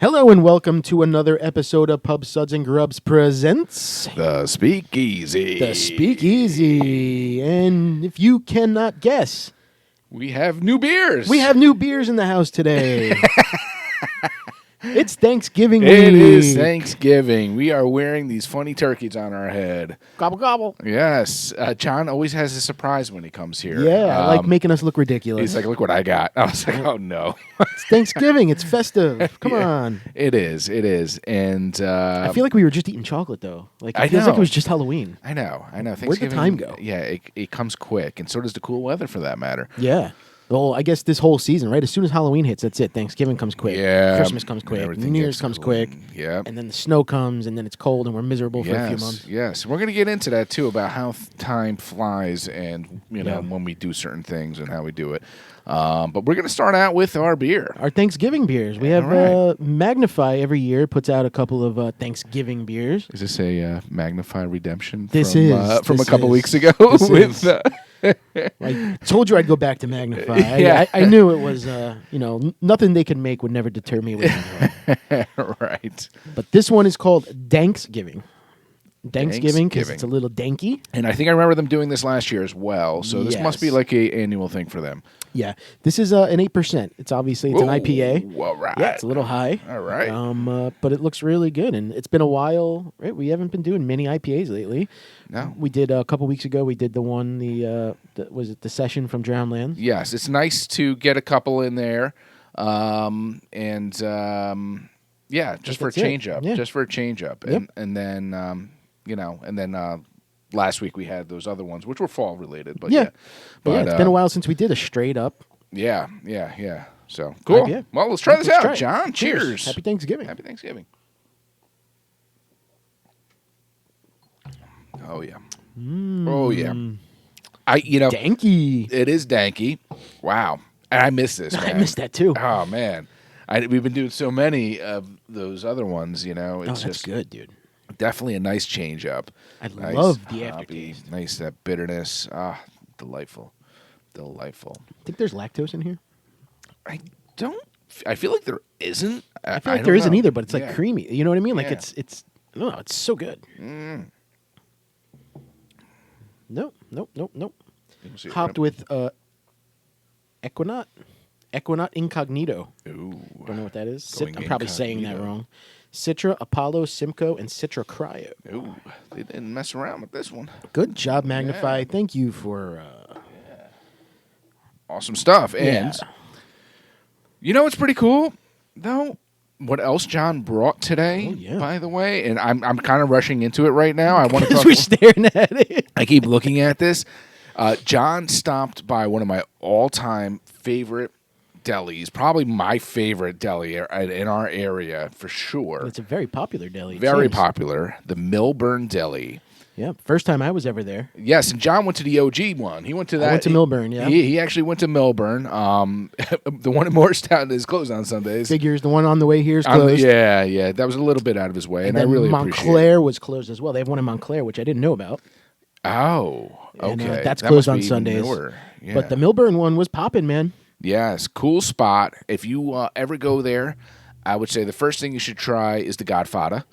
Hello and welcome to another episode of Pub Suds and Grubs presents The Speakeasy. The Speakeasy. And if you cannot guess, We have new beers. we have new beers in the house today. It's Thanksgiving week. It is Thanksgiving. We are wearing these funny turkeys on our head. Gobble gobble. Yes. John always has a surprise when he comes here. Yeah, I like making us look ridiculous. He's like, look what I got. I was like, oh, no. It's Thanksgiving. It's festive. Come on. It is. It is. And I feel like we were just eating chocolate, though. Like I it feels like know. it was just Halloween. I know. Where'd the Thanksgiving, time go? Yeah, it comes quick. And so does the cool weather, for that matter. Yeah. Well, I guess this whole season, right? As soon as Halloween hits, that's it. Thanksgiving comes quick. Yeah. Christmas comes quick. Everything New Year's gets comes cool. quick. Yeah. And then the snow comes, and then it's cold, and we're miserable for a few months. Yes. We're going to get into that, too, about how time flies and, Yeah. when we do certain things and how we do it. But we're going to start out with our beer. Our Thanksgiving beers. We have All right. Magnify every year puts out a couple of Thanksgiving beers. Is this a Magnify Redemption This from, is. from This a couple is. weeks ago? This with is. I told you I'd go back to Magnify. Yeah. I knew it was, nothing they could make would never deter me. Right. But this one is called Danksgiving. Thanksgiving because Danksgiving. it's a little danky. And I think I remember them doing this last year as well. So this must be Yes. like a annual thing for them. Yeah, this is an 8%. It's obviously an IPA. All right. Yeah, it's a little high. All right. But it looks really good, and it's been a while. Right, we haven't been doing mini IPAs lately. No. We did a couple weeks ago. We did the one. Was it the session from Drownlands? Yes, it's nice to get a couple in there, just for a That's it. change up, Yeah. just for a change up, Yep. and then last week we had those other ones which were fall related, but Yeah. but yeah, it's been a while since we did a straight up. yeah. So cool. IPA. Well, let's try this Let's out, try it. John. Cheers. Happy Thanksgiving. Happy Thanksgiving. Oh yeah. Oh yeah. Danky. It is danky. Wow. And I miss this, I man. missed that too. Oh man, we've been doing so many of those other ones. It's that's just good, dude. definitely a nice change up. I Nice love the hoppy, aftertaste. nice that bitterness. Delightful. I think there's lactose in here. I feel like there isn't. I feel like don't there isn't know. either, but it's like Yeah. creamy. You know what I mean? Like Yeah. it's. I don't know. It's so good. Nope. Let me see. Hopped with Equinaut Incognito. Ooh. Don't know what that is. Going I'm probably saying that incognito. wrong. Citra, Apollo, Simcoe, and Citra Cryo. Ooh. They didn't mess around with this one. Good job, Magnify. Yeah. Thank you for. Awesome stuff. And Yeah. what's pretty cool though? What else John brought today? Oh, yeah. By the way, and I'm kind of rushing into it right now. I want to Because talk. we're staring at it. I keep looking at this. John stopped by one of my all-time favorite delis, probably my favorite deli in our area for sure. It's a very popular deli. it Very seems. popular, the Millburn Deli. Yeah, first time I was ever there. Yes, and John went to the OG one. He went to that. went to Millburn, yeah. He actually went to Millburn. The one in Morristown is closed on Sundays. Figures the one on the way here is closed. Yeah. That was a little bit out of his way, and I then really appreciate it. Montclair was closed as well. They have one in Montclair, which I didn't know about. Oh, And, okay. that's That closed must on be even Sundays. newer. Yeah. But the Millburn one was popping, man. Yes, cool spot. If you ever go there, I would say the first thing you should try is the Godfather,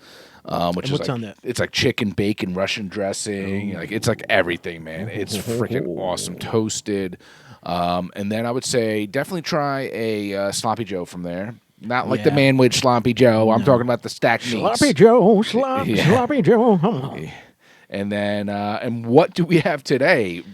which is what's like on that? it's like chicken, bacon, Russian dressing. Like it's like everything, man. It's freaking awesome, toasted. And then I would say definitely try a Sloppy Joe from there. Not like the Yeah. Manwich Sloppy Joe. I'm talking about the stacked meats. Sloppy Joe, Yeah. Sloppy Joe. Oh. And then and what do we have today?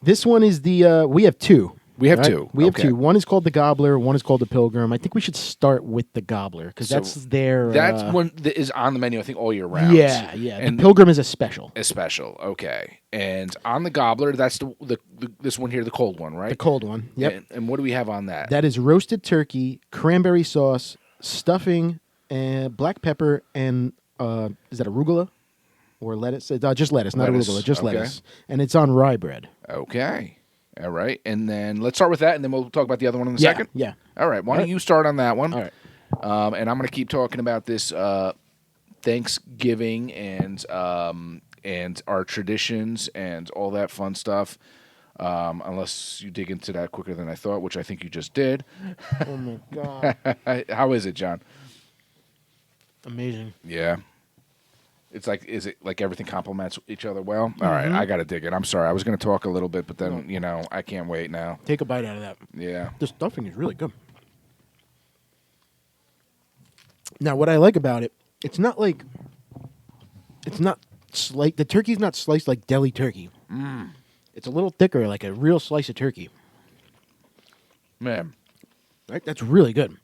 This one is the, we have two. We have right? two. We have Okay. two. One is called the Gobbler. One is called the Pilgrim. I think we should start with the Gobbler because So that's their. That's one that is on the menu, I think, all year round. Yeah. And the Pilgrim is a special. a special, okay. And on the Gobbler, that's the this one here, the cold one, right? The cold one. Yep. And what do we have on that? That is roasted turkey, cranberry sauce, stuffing, and black pepper, and is that arugula or lettuce? Just lettuce, not Lettuce, arugula, just okay. lettuce. And it's on rye bread. Okay. All right. And then let's start with that, and then we'll talk about the other one in a second. Yeah. All right. Why don't All right. you start on that one? All right. And I'm going to keep talking about this Thanksgiving and our traditions and all that fun stuff. Unless you dig into that quicker than I thought, which I think you just did. Oh my god. How is it, John? Amazing. Yeah. It's like, is it like everything complements each other well? All right, I got to dig it. I'm sorry. I was going to talk a little bit, but then, I can't wait now. Take a bite out of that. Yeah. The stuffing is really good. Now, what I like about it, it's not the turkey's not sliced like deli turkey. It's a little thicker, like a real slice of turkey. Man. Right? That's really good.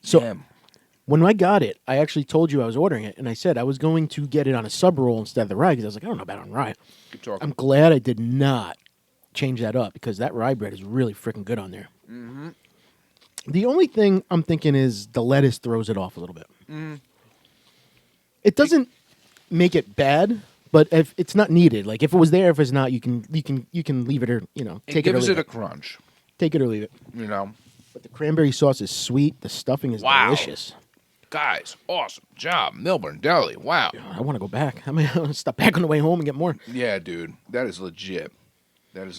So, Damn. when I got it, I actually told you I was ordering it, and I said I was going to get it on a sub roll instead of the rye, because I was like, I don't know about on rye. Keep talking. I'm glad I did not change that up, because that rye bread is really freaking good on there. Mm-hmm. The only thing I'm thinking is the lettuce throws it off a little bit. It doesn't make it bad, but if it's not needed, like if it was there, if it's not, you can leave it or take it or leave it. It gives it a crunch. Take it or leave it. But the cranberry sauce is sweet. The stuffing is delicious. Guys, awesome job. Millburn Deli. Wow. I want to go back. I'm going to stop back on the way home and get more. Yeah, dude. That is legit. Thanks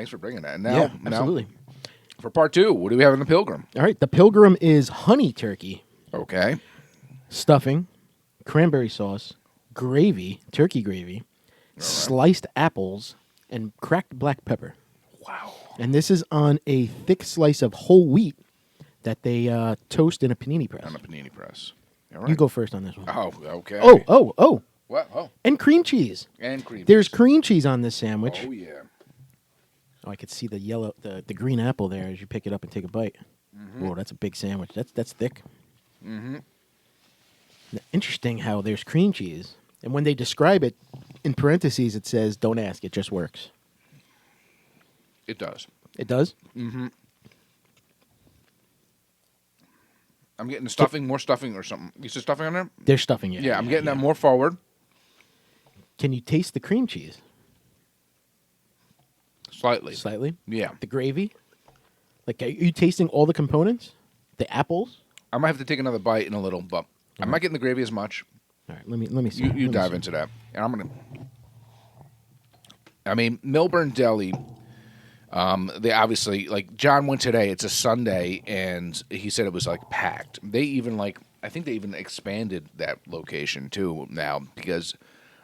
for bringing that. Now, absolutely. For part 2, what do we have in the Pilgrim? All right. The Pilgrim is honey turkey. Okay. Stuffing, cranberry sauce, gravy, turkey gravy, sliced apples, and cracked black pepper. Wow. And this is on a thick slice of whole wheat that they toast in a panini press. On a panini press. All right. You go first on this one. Oh, okay. Oh. What? Oh. And cream cheese. And There's cream cheese on this sandwich. Oh, yeah. Oh, I could see the green apple there as you pick it up and take a bite. Whoa, that's a big sandwich. That's thick. Interesting how there's cream cheese, and when they describe it in parentheses, it says, "Don't ask, it just works." It does. It does. I'm getting the stuffing, more stuffing or something. You said stuffing on there? There's stuffing. Yeah, I'm getting that more forward. Can you taste the cream cheese? Slightly. Slightly. Yeah. The gravy. Like, are you tasting all the components? The apples. I might have to take another bite in a little, but I'm not getting the gravy as much. All right, let me see. You dive into that, and I'm gonna. I mean, Millburn Deli. They obviously, like, John went today. It's a Sunday, and he said it was like packed. They even I think they even expanded that location too now because,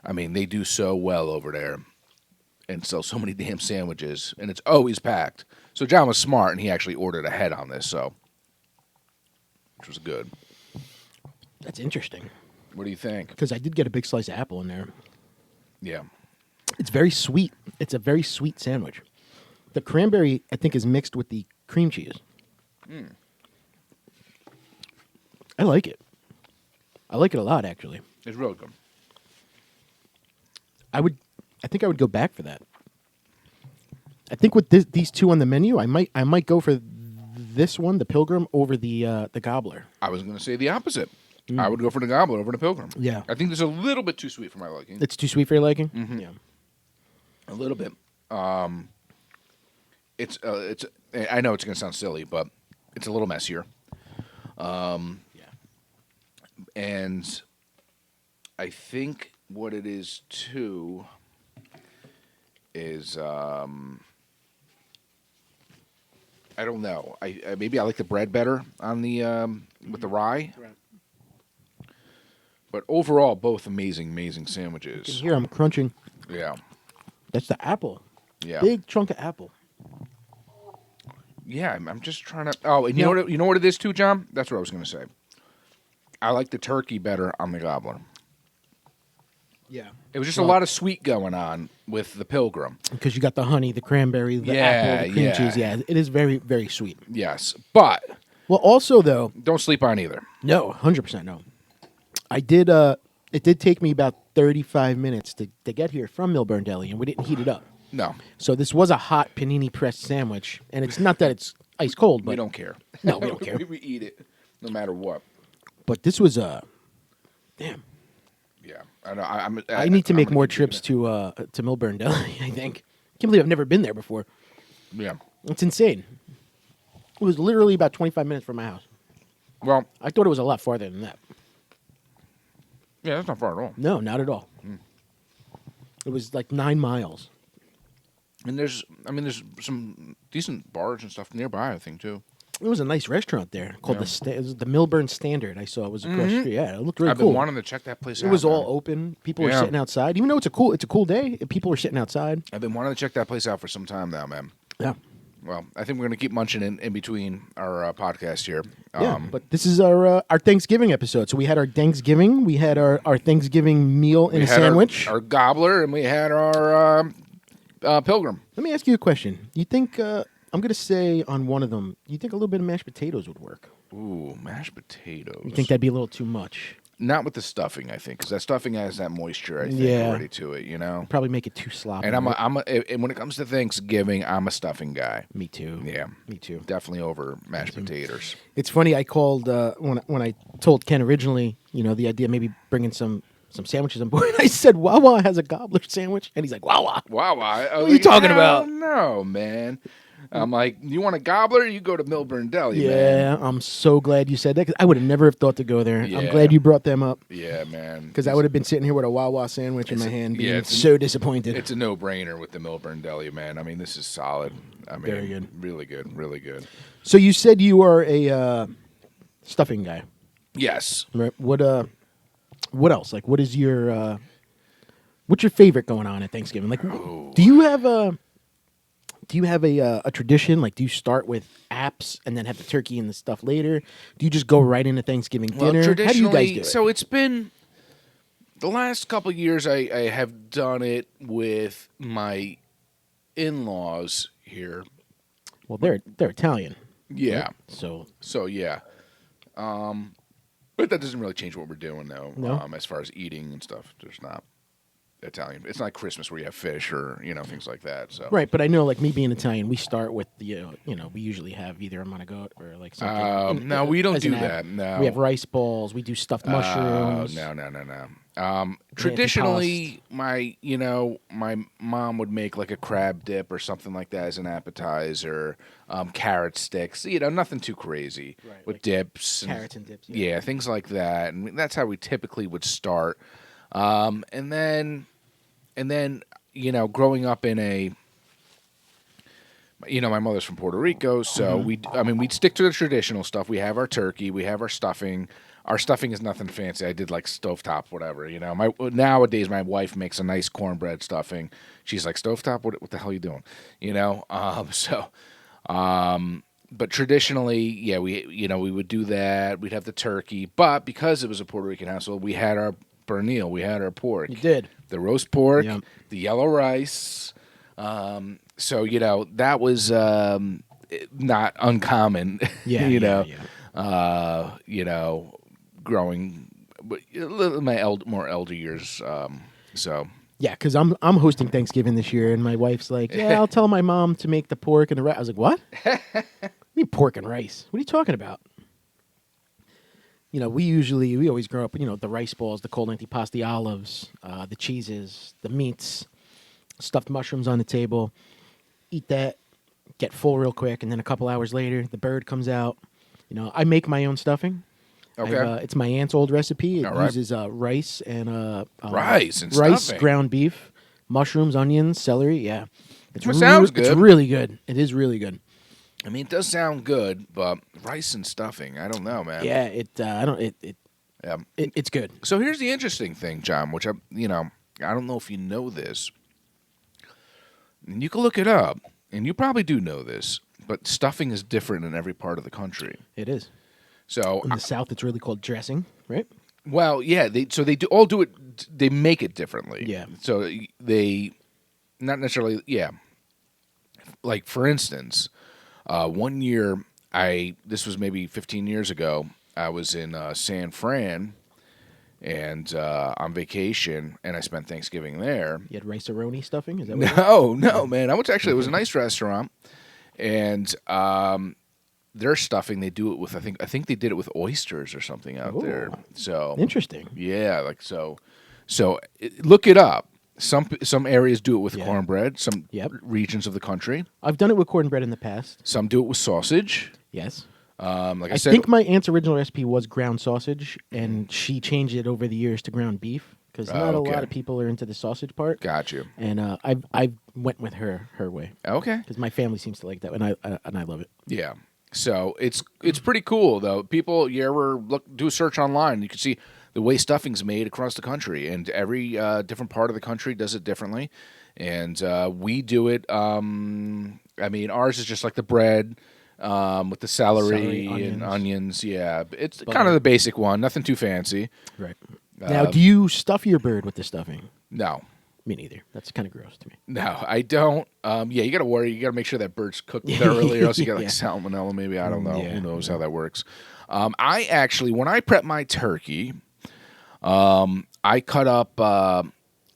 I mean, they do so well over there, and sell so many damn sandwiches, and it's always packed. So John was smart, and he actually ordered ahead on this, which was good. That's interesting. What do you think? Because I did get a big slice of apple in there. Yeah. It's very sweet. It's a very sweet sandwich. The cranberry, I think, is mixed with the cream cheese. I like it. I like it a lot, actually. It's real good. I think I would go back for that. I think with these two on the menu, I might go for this one, the Pilgrim, over the Gobbler. I was going to say the opposite. I would go for the Gobbler over the Pilgrim. Yeah. I think this is a little bit too sweet for my liking. It's too sweet for your liking? Yeah. A little bit. It's I know it's going to sound silly, but it's a little messier. Yeah. And I think what it is too is I don't know. I maybe I like the bread better on the with the rye. Right. But overall, both amazing sandwiches. You can hear I'm crunching. Yeah. That's the apple. Yeah. Big chunk of apple. Yeah, I'm just trying to. Oh, and you know what it is too, John? That's what I was going to say. I like the turkey better on the Gobbler. Yeah. It was just a lot of sweet going on with the Pilgrim. Because you got the honey, the cranberry, the apple, the cream cheese. Yeah, it is very, very sweet. Yes, but Well, also though, don't sleep on either. no, 100% no. I did. It did take me about 35 minutes to get here from Millburn Deli, and we didn't heat it up. No, So this was a hot panini pressed sandwich, and it's not that it's ice cold, but we don't care. No, we don't care. we eat it no matter what. But this was damn. Yeah, I know. I need to I'm make gonna more keep trips doing to Millburn Deli. I think. Can't believe I've never been there before. it. Yeah. It's insane. It was literally about 25 minutes from my house. Well, I thought it was a lot farther than that. yeah, that's not far at all. No, not at all. It was like 9 miles. And there's some decent bars and stuff nearby, I think too. It was a nice restaurant there called it was the Millburn Standard. I saw it was across the street. Yeah, it looked really I've cool. been wanting to check that place out. It was all man. open. People were Yeah. sitting outside. Even though it's a cool day, people were sitting outside. I've been wanting to check that place out for some time now, man. Yeah. Well, I think we're going to keep munching in between our podcast here. Yeah, but this is our Thanksgiving episode. So we had our Thanksgiving. We had our Thanksgiving meal in we a had sandwich. our gobbler, and we had our pilgrim. Let me ask you a question. You think, I'm going to say on one of them, you think a little bit of mashed potatoes would work? Ooh, mashed potatoes. You think that'd be a little too much? Not with the stuffing, I think, because that stuffing has that moisture, I think, Yeah. already to it, you know? Probably make it too sloppy. And right? and when it comes to Thanksgiving, I'm a stuffing guy. Me too. Yeah. Me too. Definitely over mashed potatoes. It's funny. I called when I told Ken originally, the idea of maybe bringing some sandwiches on board. I said Wawa has a gobbler sandwich, and he's like Wawa. Wow. What are you talking about? No, man. I'm like, you want a gobbler? You go to Millburn Deli, Yeah, man. I'm so glad you said that. 'Cause I would have never have thought to go there. I'm Yeah. glad you brought them up Yeah, man. because I would have been sitting here with a Wawa sandwich in my hand, being it's so disappointed. It's a no-brainer with the Millburn Deli, man. I mean, this is solid. I mean, Very good. Really good. Really good. So you said you are a stuffing guy, Yes. right? What else? Like, what is your what's your favorite going on at Thanksgiving? Like, do you have a tradition? Like, do you start with apps and then have the turkey and the stuff later? Do you just go right into Thanksgiving Well, dinner? How do you guys traditionally, do it? so it's been the last couple of years. I have done it with my in-laws here. Well, they're Italian, Yeah. right? So So yeah. But that doesn't really change what we're doing though. No? As far as eating and stuff, there's not Italian. It's not like Christmas where you have fish or things like that. So right, but I know, like me being Italian, we start with the we usually have either a manigot or like something. No, we don't as an do app. that. No, We have rice balls. We do stuffed mushrooms. No. Traditionally, my mom would make like a crab dip or something like that as an appetizer. Carrot sticks, nothing too crazy Right, with like dips, carrots and dips. yeah, things like that, and that's how we typically would start. And then growing up in a my mother's from Puerto Rico, so we'd stick to the traditional stuff. We have our turkey, we have our stuffing. Our stuffing is nothing fancy. I did like stovetop, whatever. Nowadays my wife makes a nice cornbread stuffing. She's like, stovetop, what the hell are you doing? But traditionally, yeah, we would do that. We'd have the turkey, but because it was a Puerto Rican household, we had our pernil, we had our pork. You did. The roast pork, Yep. the yellow rice. So that was not uncommon. Yeah, yeah. Growing, but my more elder years. So Yeah, because I'm hosting Thanksgiving this year, and my wife's like, "Yeah, I'll tell my mom to make the pork and the rice." I was like, "What? What do you mean pork and rice? What are you talking about?" We always grow up, the rice balls, the cold antipasti olives, the cheeses, the meats, stuffed mushrooms on the table. Eat that, get full real quick, and then a couple hours later, the bird comes out. I make my own stuffing. okay, It's my aunt's old recipe. It All right. uses rice and rice and rice, stuffing. ground beef, mushrooms, onions, celery. Yeah, Well, sounds It's good. really good. It is really good. I mean, it does sound good, but rice and stuffing, I don't know, man. Yeah, Yeah. it's good. So here's the interesting thing, John, which I don't know if you know this. And you can look it up, and you probably do know this, but stuffing is different in every part of the country. It is. So, In the South, it's really called dressing, right? well, yeah, they all do it. They make it differently. Yeah. So they, not necessarily. Yeah. Like for instance, one year this was maybe 15 years ago. I was in San Fran, and on vacation, and I spent Thanksgiving there. You had rice-a-roni stuffing. Is that what? It is? No, man. It was a nice restaurant, and their stuffing they do it with. I think they did it with oysters or something out there. Ooh. So Interesting. yeah, like so. So look it up. Some areas do it with Yeah. cornbread. Some Yep. regions of the country. I've done it with cornbread in the past. Some do it with sausage. Yes. Like I I said, think my aunt's original recipe was ground sausage, and she changed it over the years to ground beef because not okay. a lot of people are into the sausage part. got you. And I went with her way Okay. because my family seems to like that, and I love it. Yeah. So it's pretty cool though. People, you ever do a search online, you can see the way stuffing's made across the country, and every different part of the country does it differently. And we do it. I mean, ours is just like the bread with the celery and onions. Yeah, it's kind of the basic one. Nothing too fancy. Right. Now, do you stuff your bird with the stuffing? No. Me neither. That's kind of gross to me. No, I don't. Yeah, you got to worry. You got to make sure that bird's cooked thoroughly, or else you got like salmonella. Maybe I don't know. Yeah. Who knows how that works? I actually, when I prep my turkey, I cut up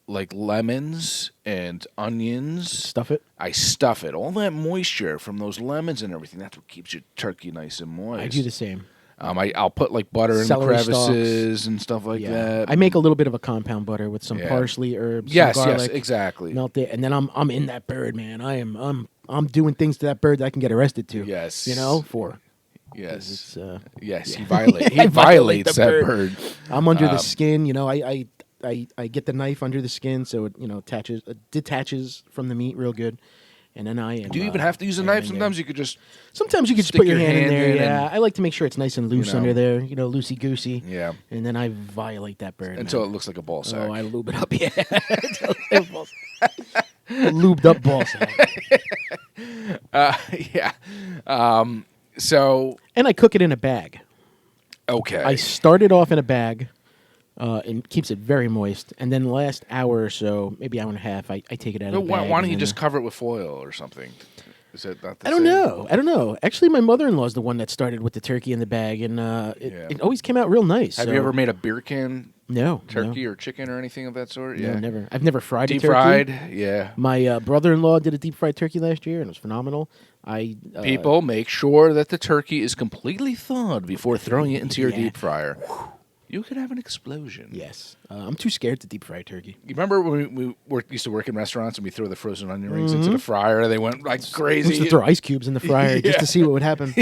like lemons and onions. Stuff it. I stuff it. All that moisture from those lemons and everything. That's what keeps your turkey nice and moist. I do the same. I'll put like butter in the Celery crevices stalks. and stuff like that. I make a little bit of a compound butter with some parsley, herbs, yes, some garlic. yes, exactly. Melt it, and then I'm in that bird, man. I'm doing things to that bird that I can get arrested to. Yes, for. Yes, yes, he violates that bird. I'm under the skin. I get the knife under the skin so it detaches from the meat real good. And then I am. Do you even have to use a knife? Sometimes you could just. Sometimes you could just put your hand in there. Yeah, I like to make sure it's nice and loose under there. Loosey goosey. Yeah. And then I violate that bird until it looks like a ball sack. Oh, I lube it up. Yeah. Lubed up ball sack. Yeah. So. And I cook it in a bag. Okay. I start it off in a bag. And keeps it very moist. And then the last hour or so, maybe hour and a half, I take it out of the bag. Why don't you just cover it with foil or something? Is it not the same? I don't know. Actually, my mother-in-law is the one that started with the turkey in the bag, and it always came out real nice. Have you ever made a beer can turkey no. or chicken or anything of that sort? No, never. I've never fried a turkey. Deep fried, yeah. My brother-in-law did a deep fried turkey last year, and it was phenomenal. People, make sure that the turkey is completely thawed before throwing it into your deep fryer. You could have an explosion. Yes. I'm too scared to deep fry turkey. You remember when we used to work in restaurants and we throw the frozen onion rings into the fryer? They went like crazy. We used to throw ice cubes in the fryer just to see what would happen.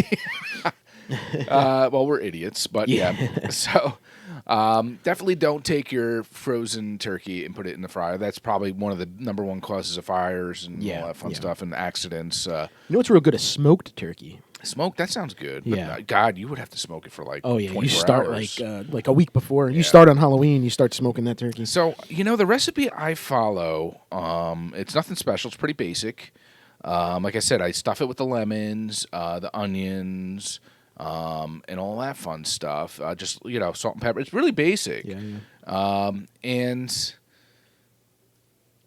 Well, we're idiots, but yeah. So definitely don't take your frozen turkey and put it in the fryer. That's probably one of the number one causes of fires and all that fun stuff and accidents. You know what's real good? A smoked turkey. Smoke, that sounds good. Yeah. But, God, you would have to smoke it for like 24 you start hours. like a week before. You start on Halloween, you start smoking that turkey. So, the recipe I follow, it's nothing special. It's pretty basic. Like I said, I stuff it with the lemons, the onions, and all that fun stuff. Just, salt and pepper. It's really basic. Yeah. And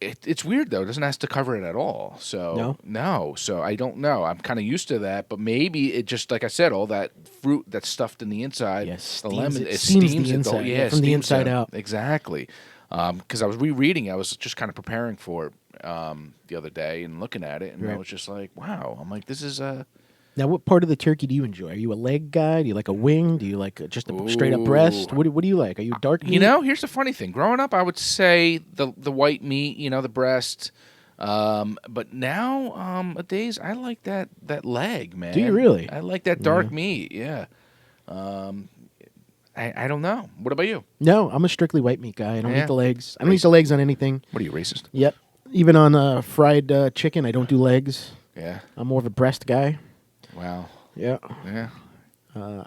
it's weird, though. It doesn't have to cover it at all. So no. So I don't know. I'm kind of used to that, but maybe it just, like I said, all that fruit that's stuffed in the inside, the lemon, it steams the inside, from the inside out. Exactly. Because I was rereading, I was just kind of preparing for it the other day and looking at it, and I was just like, wow. I'm like, this is Now, what part of the turkey do you enjoy? Are you a leg guy? Do you like a wing? Do you like just a straight-up breast? What do you like? Are you dark meat? Here's the funny thing. Growing up, I would say the white meat, the breast. But nowadays, I like that leg, man. Do you really? I like that dark meat, yeah. I don't know. What about you? No, I'm a strictly white meat guy. I don't eat the legs. I don't eat the legs on anything. What are you, racist? Yep. Even on fried chicken, I don't do legs. Yeah. I'm more of a breast guy. Wow. Yeah. Yeah.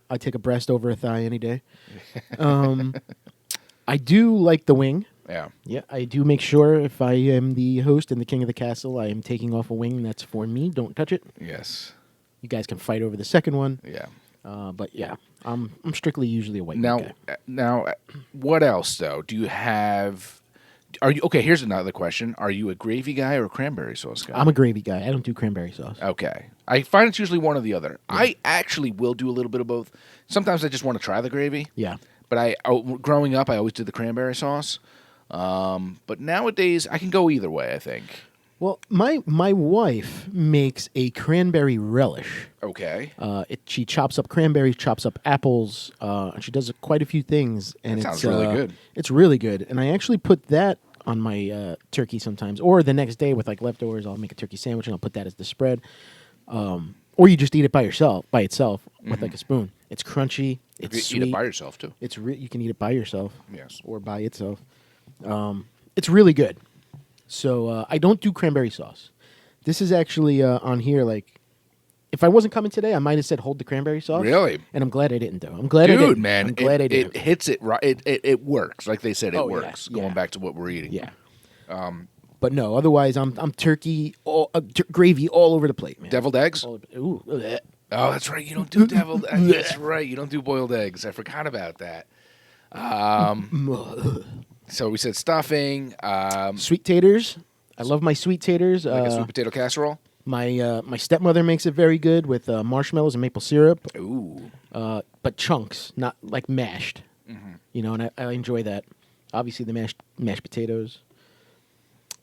I take a breast over a thigh any day. I do like the wing. Yeah. Yeah, I do make sure if I am the host and the king of the castle, I am taking off a wing that's for me. Don't touch it. Yes. You guys can fight over the second one. Yeah. But yeah, I'm strictly usually a white meat guy. Now, what else though? Do you have? Are you okay? Here's another question: are you a gravy guy or a cranberry sauce guy? I'm a gravy guy. I don't do cranberry sauce. Okay, I find it's usually one or the other. Yeah. I actually will do a little bit of both. Sometimes I just want to try the gravy. Yeah. But growing up, I always did the cranberry sauce. But nowadays, I can go either way, I think. Well, my wife makes a cranberry relish. Okay. She chops up cranberries, chops up apples, and she does quite a few things. And that sounds really good. It's really good. And I actually put that on my turkey sometimes. Or the next day with like leftovers, I'll make a turkey sandwich and I'll put that as the spread. Or you just eat it by itself with like a spoon. It's crunchy. It's sweet. Eat it by yourself too. You can eat it by yourself. Yes. Or by itself. It's really good. So I don't do cranberry sauce. This is actually on here like If I wasn't coming today, I might have said hold the cranberry sauce. Really? And I'm glad I didn't though. I'm glad I didn't. Man, I'm glad I didn't. It hits it right. It works. Like they said, it Oh, yeah, works. yeah. Going back to what we're eating. Yeah. But no, otherwise I'm turkey, gravy all over the plate, man. Deviled eggs? All over, ooh, bleh. Oh, that's right. You don't do deviled eggs. That's right. You don't do boiled eggs. I forgot about that. So we said stuffing. Sweet taters. I love my sweet taters. Like a sweet potato casserole. My stepmother makes it very good with marshmallows and maple syrup. Ooh. But chunks, not like mashed. You know, and I enjoy that. Obviously, the mashed potatoes.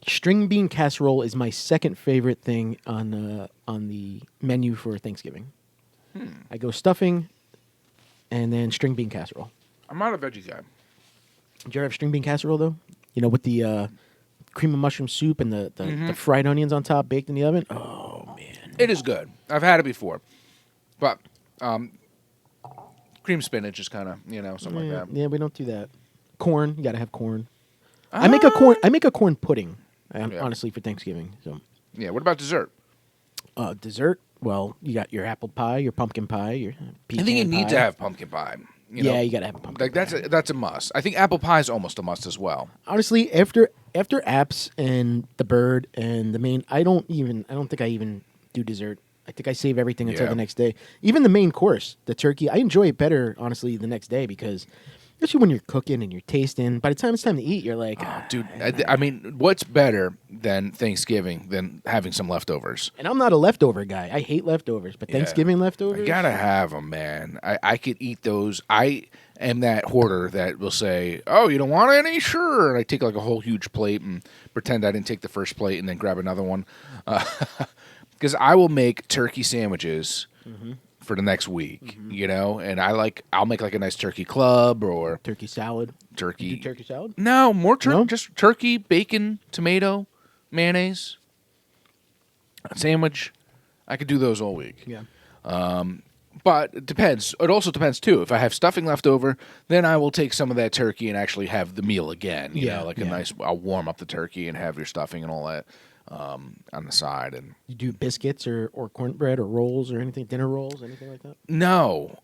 String bean casserole is my second favorite thing on the menu for Thanksgiving. I go stuffing, and then string bean casserole. I'm not a veggie guy. Did you ever have string bean casserole though? You know, with the cream of mushroom soup and the fried onions on top, baked in the oven. Oh man, It is good. I've had it before, but cream spinach is kind of something like that. Yeah, we don't do that. Corn, you gotta have corn. I make a corn pudding. Honestly, for Thanksgiving. So Yeah. What about dessert? dessert. Well, you got your apple pie, your pumpkin pie, your pecan I think you need pie. to have pumpkin pie. You know? You gotta have a pumpkin. Like that's a must. I think apple pie is almost a must as well. Honestly, after apps and the bird and the main, I don't think I even do dessert. I think I save everything until Yeah. the next day. Even the main course, the turkey, I enjoy it better, honestly, the next day because, especially when you're cooking and you're tasting, by the time it's time to eat, you're like, Dude, I mean, what's better than Thanksgiving than having some leftovers? And I'm not a leftover guy. I hate leftovers, but Thanksgiving leftovers, I gotta have them, man. I could eat those. I am that hoarder that will say, "Oh, you don't want any? Sure." And I take like a whole huge plate and pretend I didn't take the first plate, and then grab another one. Because I will make turkey sandwiches for the next week, and I'll make like a nice turkey club or turkey salad. turkey. You do turkey salad? No, more turkey. No? Just turkey, bacon, tomato, mayonnaise, a sandwich. I could do those all week. Yeah. But it depends. It also depends too. If I have stuffing left over, then I will take some of that turkey and actually have the meal again. You know, like a nice. I'll warm up the turkey and have your stuffing and all that on the side. And You do biscuits or cornbread or rolls or anything, dinner rolls, anything like that? no,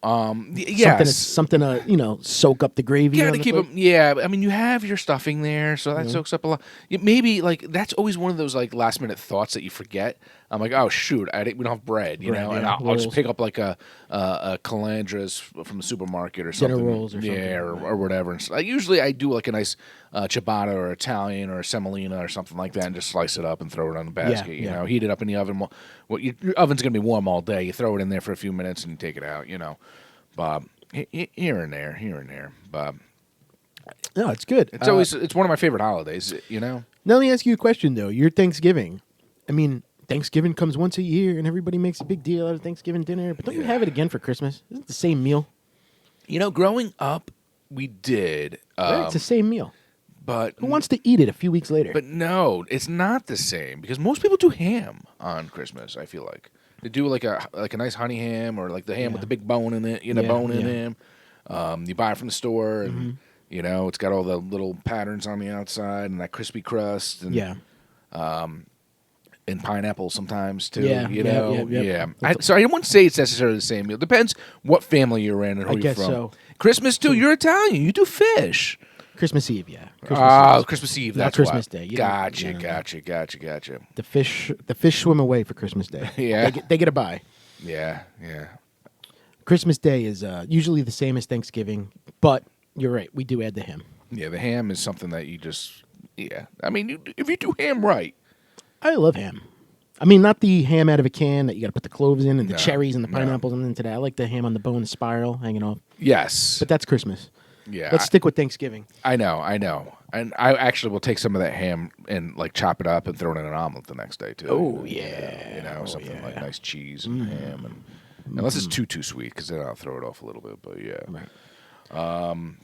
yes, Something to soak up the gravy. You on got to the keep plate? them. Yeah, I mean, you have your stuffing there, so that soaks up a lot. Maybe like that's always one of those like last minute thoughts that you forget. I'm like, oh shoot, we don't have bread, you know, and I'll just pick up like a calandras from the supermarket or something, Dinner rolls or something. yeah, or whatever. And so, usually I do like a nice ciabatta or Italian or a semolina or something like that, and just slice it up and throw it on the basket. You know, heat it up in the oven. Your oven's gonna be warm all day. You throw it in there for a few minutes and you take it out. You know, but here and there, but. No, it's good. It's one of my favorite holidays, you know. Now let me ask you a question though. Your Thanksgiving, I mean, Thanksgiving comes once a year, and everybody makes a big deal out of Thanksgiving dinner. But don't you have it again for Christmas? Isn't it the same meal? You know, growing up, we did. Right? It's the same meal. But Who wants to eat it a few weeks later? But no, it's not the same because most people do ham on Christmas. I feel like they do like a nice honey ham or like the ham with the big bone in it. Bone in ham. You buy it from the store and it's got all the little patterns on the outside and that crispy crust and and pineapple sometimes too. So I wouldn't say it's necessarily the same meal. Depends what family you're in and who I you're guess from. so. Christmas too. You're Italian. You do fish. Christmas Eve, yeah. Christmas Eve. Not That's Christmas why. Day. Gotcha. The fish swim away for Christmas Day. Yeah. They get a bye. Yeah. Christmas Day is usually the same as Thanksgiving, but you're right. We do add the ham. Yeah, the ham is something that you just. Yeah, I mean, if you do ham right. I love ham. I mean, not the ham out of a can that you got to put the cloves in and the cherries and the pineapples and into that. I like the ham on the bone, spiral hanging off. Yes, but that's Christmas. Yeah, let's stick with Thanksgiving. I know, and I actually will take some of that ham and like chop it up and throw it in an omelet the next day too. Oh yeah, something like nice cheese and ham, and unless it's too sweet, because then I'll throw it off a little bit. But yeah. Right.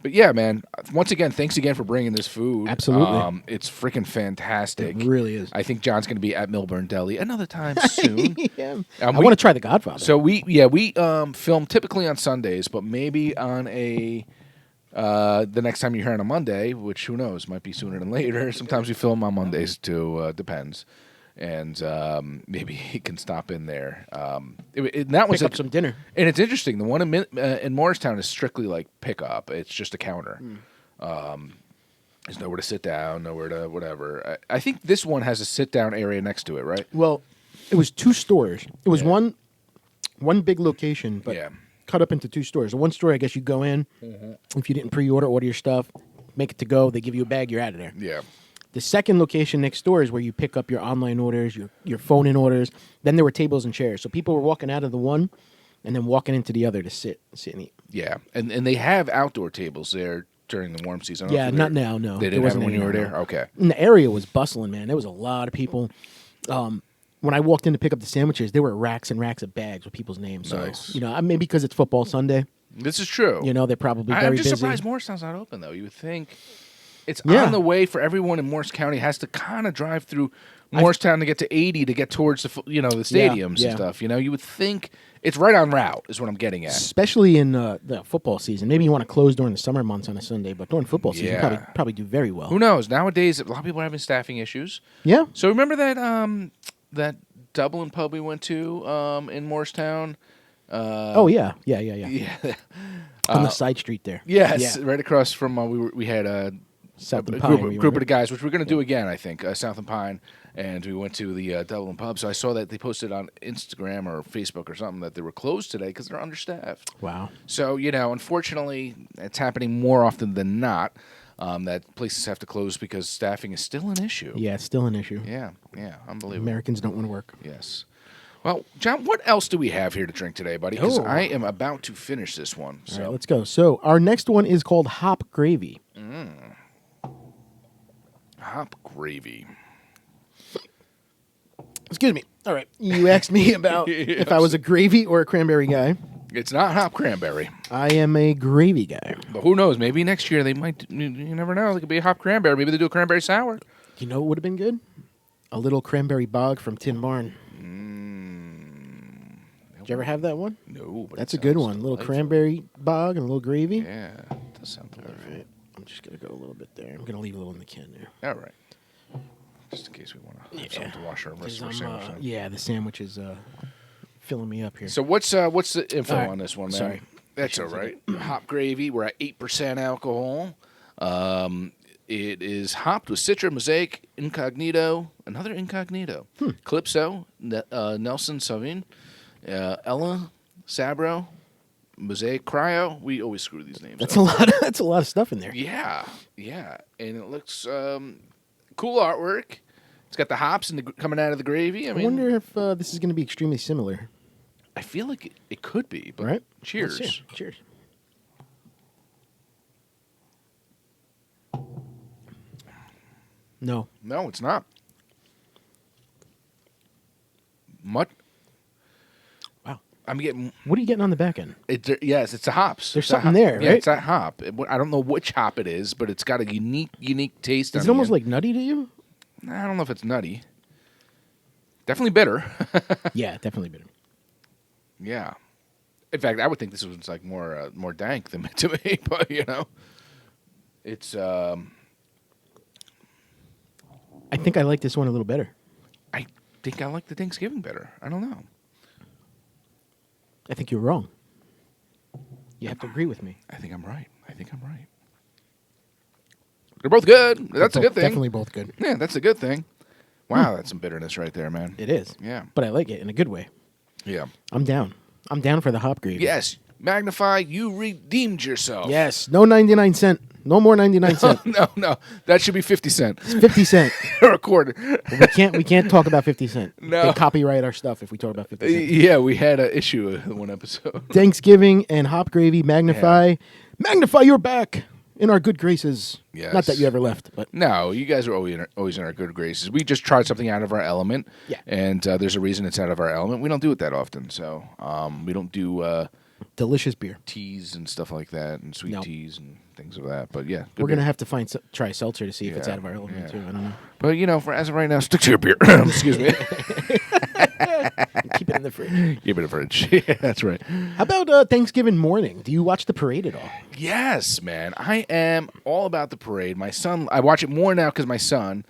But yeah, man. Once again, thanks again for bringing this food. Absolutely, it's freaking fantastic. It really is. I think John's going to be at Millburn Deli another time soon. Yeah. I want to try the Godfather. So we film typically on Sundays, but maybe on the next time you're here on a Monday, which who knows, might be sooner than later. Sometimes we film on Mondays too. Depends. and maybe he can stop in there. That was Pick up some dinner. and it's interesting. The one in Morristown is strictly like pickup. It's just a counter. There's nowhere to sit down, nowhere to whatever. I think this one has a sit down area next to it, right? Well, it was 2 stores. It was one big location, but cut up into 2 stores. The one store, I guess you go in. If you didn't pre-order, order your stuff, make it to go. They give you a bag, you're out of there. Yeah. The second location next door is where you pick up your online orders, your phone-in orders. Then there were tables and chairs. So people were walking out of the one and then walking into the other to sit and eat. Yeah, and they have outdoor tables there during the warm season. Yeah, not now, no. They didn't have it when you were there? No. Okay. And the area was bustling, man. There was a lot of people. When I walked in to pick up the sandwiches, there were racks and racks of bags with people's names. So, Nice. Maybe because it's football Sunday, This is true. they're probably very I'm just busy. surprised Morristown's not open, though. You would think it's on the way for everyone in Morris County has to kind of drive through Morristown to get to 80 to get towards the stadiums and stuff. You would think it's right on route is what I'm getting at. Especially in the football season. Maybe you want to close during the summer months on a Sunday, but during football season, you probably do very well. Who knows? Nowadays, a lot of people are having staffing issues. Yeah. So remember that Dublin pub we went to in Morristown? Yeah. Yeah. On the side street there. Yes, Yeah. right across from we had a South and Pine. group of the guys, which we're going to do again, I think, South and Pine, and we went to the Dublin pub. So I saw that they posted on Instagram or Facebook or something that they were closed today because they're understaffed. Wow. So, unfortunately, it's happening more often than not that places have to close because staffing is still an issue. Yeah, it's still an issue. Yeah, unbelievable. Americans don't want to work. Yes. Well, John, what else do we have here to drink today, buddy? Because Oh. I am about to finish this one. So. All right, let's go. So our next one is called Hop Gravy. Hop gravy. Excuse me. All right. You asked me about if I was a gravy or a cranberry guy. It's not hop cranberry. I am a gravy guy. But who knows? Maybe next year they might. You never know. It could be a hop cranberry. Maybe they do a cranberry sour. You know what would have been good? A little cranberry bog from Tin Barn. Did you ever have that one? No, but That's a good one. A little cranberry bog and a little gravy. Yeah, that does sound delightful. All right. I'm just going to go a little bit there. I'm going to leave a little in the can there. All right. Just in case we want to have something to wash our rest of our sandwich on. Yeah, the sandwich is filling me up here. So what's the info All right. on this one, man? Sorry. That's all right. Hop gravy. We're at 8% alcohol. It is hopped with Citra, Mosaic, Incognito, another Incognito, Calypso, Nelson Sauvin, Ella, Sabro, Mosaic, Cryo. We always screw these names That's up. a lot. That's a lot of stuff in there. Yeah, and it looks cool artwork. It's got the hops coming out of the gravy. I mean, wonder if this is going to be extremely similar. I feel like it could be. But Right? Cheers. Let's see. Cheers. No. No, it's not. Much. Wow. I'm getting. What are you getting on the back end? Yes, it's the hops. There's It's a something hop- there, Yeah, right? it's that hop. I don't know which hop it is, but it's got a unique taste. Is on it almost the end. like nutty to you? I don't know if it's nutty. Definitely bitter. Yeah, definitely bitter. Yeah. In fact, I would think this was like more dank than to me, but it's. I think I like this one a little better. I think I like the Thanksgiving better. I don't know. I think you're wrong. You have to agree with me. I think I'm right. They're both good. That's a good thing. Definitely both good. Yeah, that's a good thing. Wow, that's some bitterness right there, man. It is. Yeah. But I like it in a good way. Yeah. I'm down. I'm down for the hop gravy. Yes, Magnify, you redeemed yourself. Yes. No 99 cent. No more 99 cent. No, that should be 50 cents. It's 50 cent. Or a quarter. We can't talk about 50 cent. No. They copyright our stuff if we talk about 50 cent. Yeah, we had an issue in one episode. Thanksgiving and hop gravy. Magnify. Yeah. Magnify, you're back in our good graces. Yes. Not that you ever left, but No, you guys are always in our good graces. We just tried something out of our element. Yeah. And there's a reason it's out of our element. We don't do it that often, so we don't do delicious beer. teas and stuff like that, and sweet No. teas and things of that. But yeah, good We're going to beer. have to try seltzer to see if it's Yeah, out of our element, yeah. too. I don't know. But for as of right now, stick to your beer. Excuse me. Keep it in the fridge. Keep it in the fridge. Yeah, that's right. How about Thanksgiving morning? Do you watch the parade at all? Yes, man. I am all about the parade. My son, I watch it more now because my son,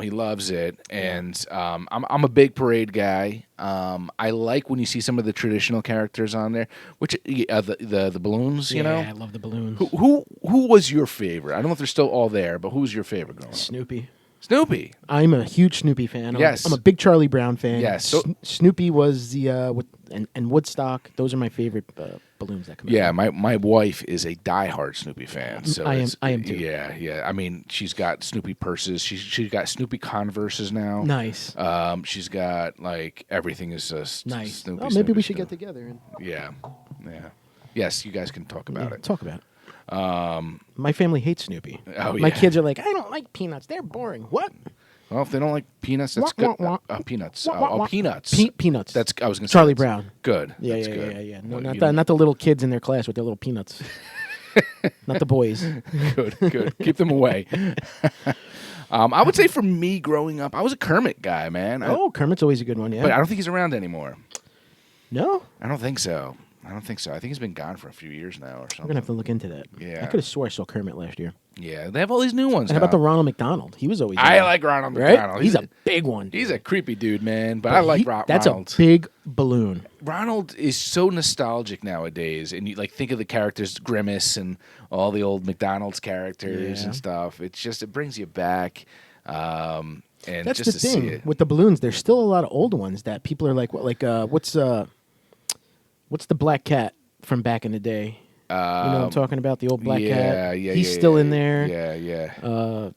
He loves it, and I'm a big parade guy. I like when you see some of the traditional characters on there, which the balloons. You know, I love the balloons. who was your favorite? I don't know if they're still all there, but who was your favorite growing up? Snoopy. Snoopy. I'm a huge Snoopy fan. Yes. I'm a big Charlie Brown fan. Yes. So, Snoopy was the and Woodstock. Those are my favorite balloons that come out. yeah, my wife is a diehard Snoopy fan. So I am too. Yeah. I mean, she's got Snoopy purses. She's got Snoopy Converses now. Nice. She's got like everything is just Nice. Snoopy. Oh, maybe Snoopy, we should Snoopy. get together and Yeah. Yes, you guys can talk about it. talk about it. My family hates Snoopy. Oh, My yeah. kids are like, I don't like peanuts. They're boring. What? Well, if they don't like peanuts, that's Wah, good. wah, wah. Peanuts. Wah, wah, wah. Peanuts. Peanuts. That's I was going to say Charlie that's Brown. Good. Yeah, That's yeah, good. yeah. No, Well, not the little kids in their class with their little peanuts. Not the boys. Good. Keep them away. I would say for me growing up, I was a Kermit guy, man. Oh, Kermit's always a good one. Yeah. But I don't think he's around anymore. No, I don't think so. I think he's been gone for a few years now or we're something. gonna have to look into that. Yeah. I could have swore I saw Kermit last year. Yeah, they have all these new ones. And how about the Ronald McDonald? He was always. I there. like Ronald Right? McDonald. He's a big one. He's a creepy dude, man. But I like That's Ronald. a big balloon. Ronald is so nostalgic nowadays, and you like think of the characters, Grimace and all the old McDonald's characters and stuff. It's just it brings you back. And That's just the to see thing it. with the balloons. There's still a lot of old ones that people are like, what's the black cat from back in the day? You know what I'm talking about? The old black cat. Yeah, He's still in there. Yeah.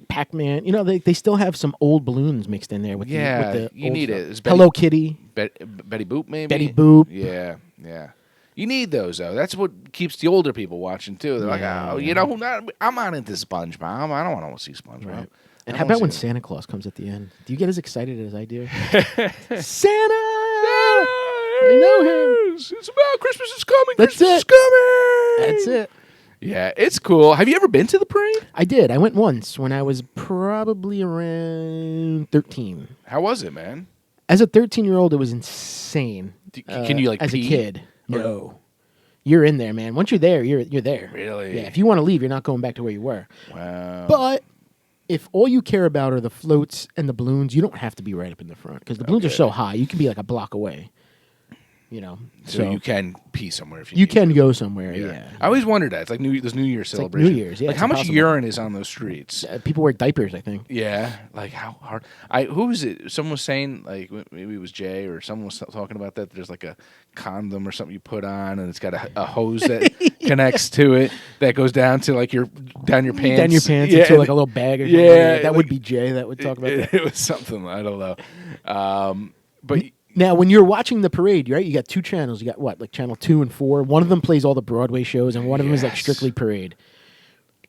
Pac-Man. You know, they still have some old balloons mixed in there with the you old need stuff. it. It's Hello Kitty. Betty Boop, maybe. Betty Boop. Yeah. You need those though. That's what keeps the older people watching too. They're like, you know, I'm not into SpongeBob. I don't want to see SpongeBob. Right. And how about when Santa Claus comes at the end? Do you get as excited as I do? Santa! I know him. It's about Christmas is coming. That's Christmas is coming. That's it. Yeah, it's cool. Have you ever been to the parade? I did. I went once when I was probably around 13. How was it, man? As a 13-year-old, it was insane. Can you like as pee? a kid? No. You're in there, man. Once you're there, you're there. Really? Yeah. If you want to leave, you're not going back to where you were. Wow. But if all you care about are the floats and the balloons, you don't have to be right up in the front because the balloons are so high. You can be like a block away. You know, so you can pee somewhere if you you need can to. go somewhere. Yeah. I always wondered that. It's like those New Year's celebration. New Year's, yeah, Like it's how much impossible. urine is on those streets? People wear diapers, I think. Yeah. Like how hard? Who was it? Someone was saying like maybe it was Jay or someone was talking about that. There's like a condom or something you put on and it's got a hose that connects to it that goes down to like down your pants. Down your pants into like a little bag or something. Yeah, That would be Jay that would talk about that. It was something I don't know. But. Now, when you're watching the parade, right, you got two channels. You got what, like channel 2 and 4. One of them plays all the Broadway shows, and one of them is like strictly parade.